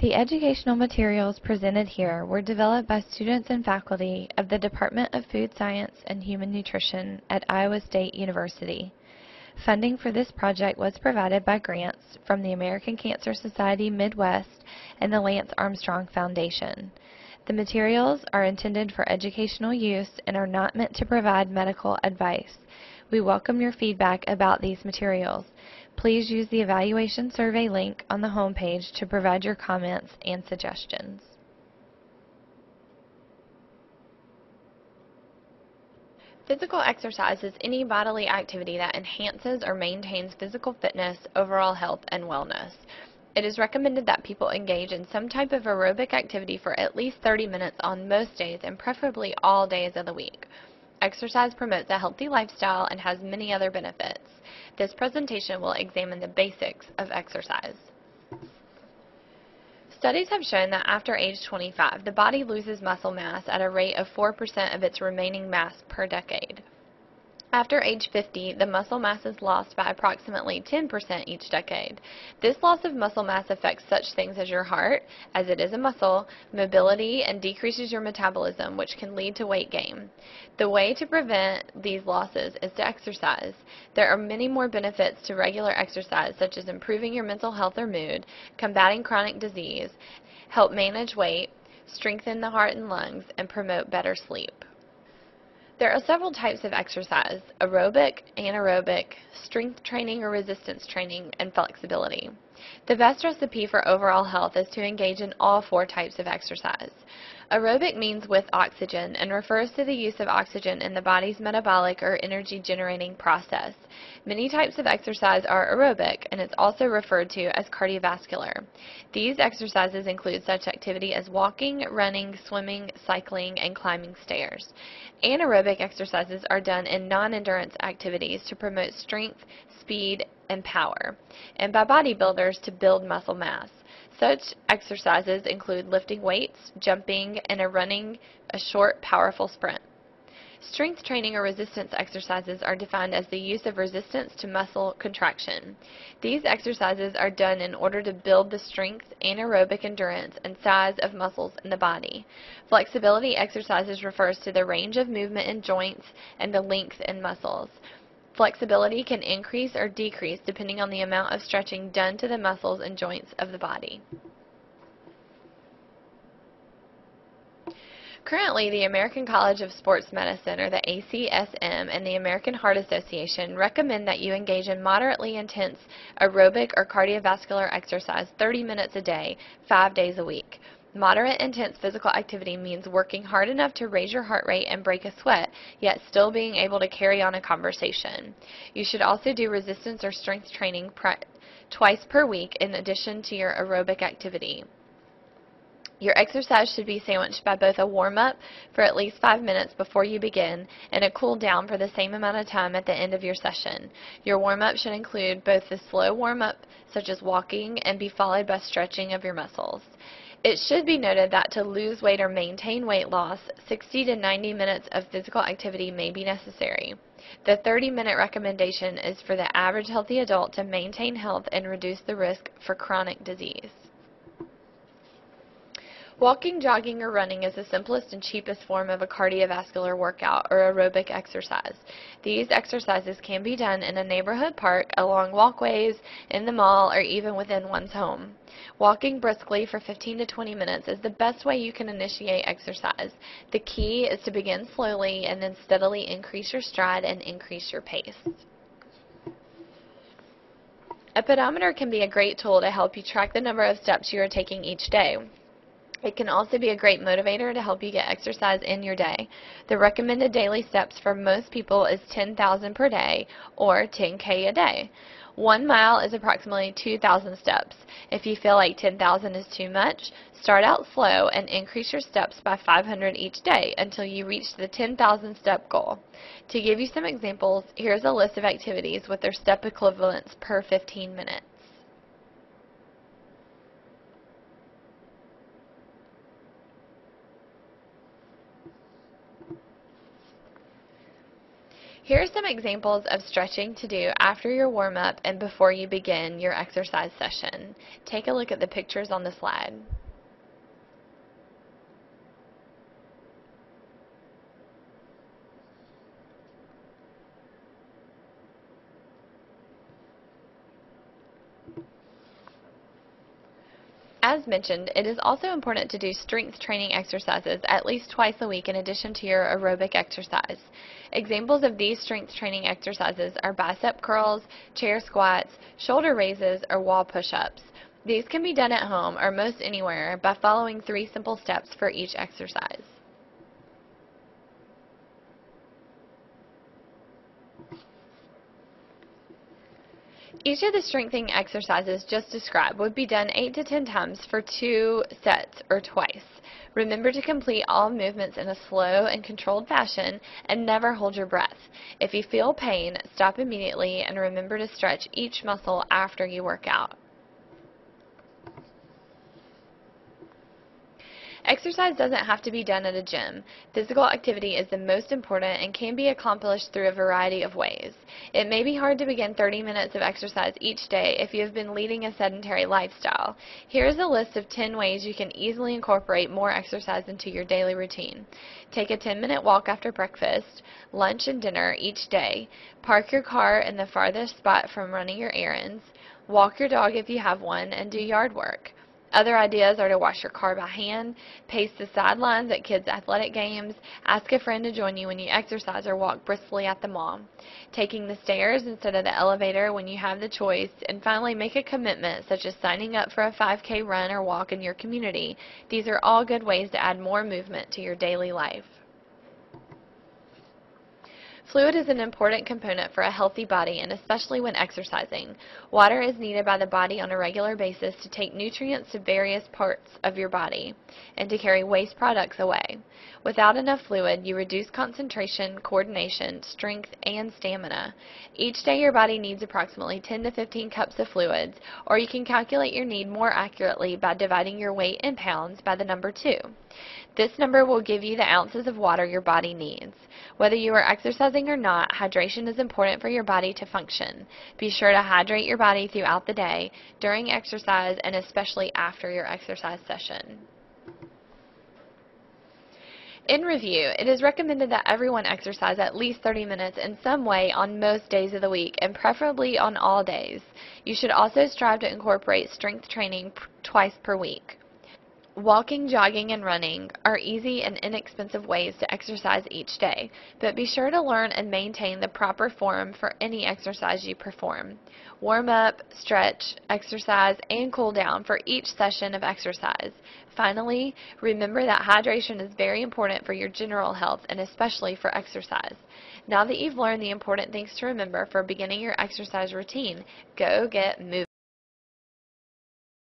The educational materials presented here were developed by students and faculty of the Department of Food Science and Human Nutrition at Iowa State University. Funding for this project was provided by grants from the American Cancer Society Midwest and the Lance Armstrong Foundation. The materials are intended for educational use and are not meant to provide medical advice. We welcome your feedback about these materials. Please use the evaluation survey link on the homepage to provide your comments and suggestions. Physical exercise is any bodily activity that enhances or maintains physical fitness, overall health, and wellness. It is recommended that people engage in some type of aerobic activity for at least 30 minutes on most days and preferably all days of the week. Exercise promotes a healthy lifestyle and has many other benefits. This presentation will examine the basics of exercise. Studies have shown that after age 25, the body loses muscle mass at a rate of 4% of its remaining mass per decade. After age 50, the muscle mass is lost by approximately 10% each decade. This loss of muscle mass affects such things as your heart, as it is a muscle, mobility, and decreases your metabolism, which can lead to weight gain. The way to prevent these losses is to exercise. There are many more benefits to regular exercise, such as improving your mental health or mood, combating chronic disease, help manage weight, strengthen the heart and lungs, and promote better sleep. There are several types of exercise: aerobic, anaerobic, strength training or resistance training, and flexibility. The best recipe for overall health is to engage in all four types of exercise. Aerobic means with oxygen and refers to the use of oxygen in the body's metabolic or energy generating process. Many types of exercise are aerobic, and it's also referred to as cardiovascular. These exercises include such activity as walking, running, swimming, cycling, and climbing stairs. Anaerobic exercises are done in non-endurance activities to promote strength, speed, and power, and by bodybuilders to build muscle mass. Such exercises include lifting weights, jumping, and running a short, powerful sprint. Strength training or resistance exercises are defined as the use of resistance to muscle contraction. These exercises are done in order to build the strength, anaerobic endurance, and size of muscles in the body. Flexibility exercises refers to the range of movement in joints and the length in muscles. Flexibility can increase or decrease depending on the amount of stretching done to the muscles and joints of the body. Currently, the American College of Sports Medicine, or the ACSM, and the American Heart Association recommend that you engage in moderately intense aerobic or cardiovascular exercise 30 minutes a day, 5 days a week. Moderate intense physical activity means working hard enough to raise your heart rate and break a sweat, yet still being able to carry on a conversation. You should also do resistance or strength training twice per week in addition to your aerobic activity. Your exercise should be sandwiched by both a warm-up for at least 5 minutes before you begin and a cool-down for the same amount of time at the end of your session. Your warm-up should include both the slow warm-up, such as walking, and be followed by stretching of your muscles. It should be noted that to lose weight or maintain weight loss, 60 to 90 minutes of physical activity may be necessary. The 30-minute recommendation is for the average healthy adult to maintain health and reduce the risk for chronic disease. Walking, jogging, or running is the simplest and cheapest form of a cardiovascular workout or aerobic exercise. These exercises can be done in a neighborhood park, along walkways, in the mall, or even within one's home. Walking briskly for 15 to 20 minutes is the best way you can initiate exercise. The key is to begin slowly and then steadily increase your stride and increase your pace. A pedometer can be a great tool to help you track the number of steps you are taking each day. It can also be a great motivator to help you get exercise in your day. The recommended daily steps for most people is 10,000 per day or 10K a day. 1 mile is approximately 2,000 steps. If you feel like 10,000 is too much, start out slow and increase your steps by 500 each day until you reach the 10,000 step goal. To give you some examples, here's a list of activities with their step equivalents per 15 minutes. Here are some examples of stretching to do after your warm-up and before you begin your exercise session. Take a look at the pictures on the slide. As mentioned, it is also important to do strength training exercises at least twice a week in addition to your aerobic exercise. Examples of these strength training exercises are bicep curls, chair squats, shoulder raises, or wall push-ups. These can be done at home or most anywhere by following 3 simple steps for each exercise. Each of the strengthening exercises just described would be done 8 to 10 times for 2 sets or twice. Remember to complete all movements in a slow and controlled fashion and never hold your breath. If you feel pain, stop immediately and remember to stretch each muscle after you work out. Exercise doesn't have to be done at a gym. Physical activity is the most important and can be accomplished through a variety of ways. It may be hard to begin 30 minutes of exercise each day if you have been leading a sedentary lifestyle. Here is a list of 10 ways you can easily incorporate more exercise into your daily routine. Take a 10-minute walk after breakfast, lunch and dinner each day. Park your car in the farthest spot from running your errands. Walk your dog if you have one, and do yard work. Other ideas are to wash your car by hand, pace the sidelines at kids' athletic games, ask a friend to join you when you exercise or walk briskly at the mall, taking the stairs instead of the elevator when you have the choice, and finally make a commitment such as signing up for a 5K run or walk in your community. These are all good ways to add more movement to your daily life. Fluid is an important component for a healthy body, and especially when exercising. Water is needed by the body on a regular basis to take nutrients to various parts of your body and to carry waste products away. Without enough fluid, you reduce concentration, coordination, strength, and stamina. Each day your body needs approximately 10 to 15 cups of fluids, or you can calculate your need more accurately by dividing your weight in pounds by the number 2. This number will give you the ounces of water your body needs. Whether you are exercising or not, hydration is important for your body to function. Be sure to hydrate your body throughout the day, during exercise, and especially after your exercise session. In review, it is recommended that everyone exercise at least 30 minutes in some way on most days of the week, and preferably on all days. You should also strive to incorporate strength training twice per week. Walking, jogging, and running are easy and inexpensive ways to exercise each day, but be sure to learn and maintain the proper form for any exercise you perform. Warm up, stretch, exercise, and cool down for each session of exercise. Finally, remember that hydration is very important for your general health and especially for exercise. Now that you've learned the important things to remember for beginning your exercise routine, go get moving.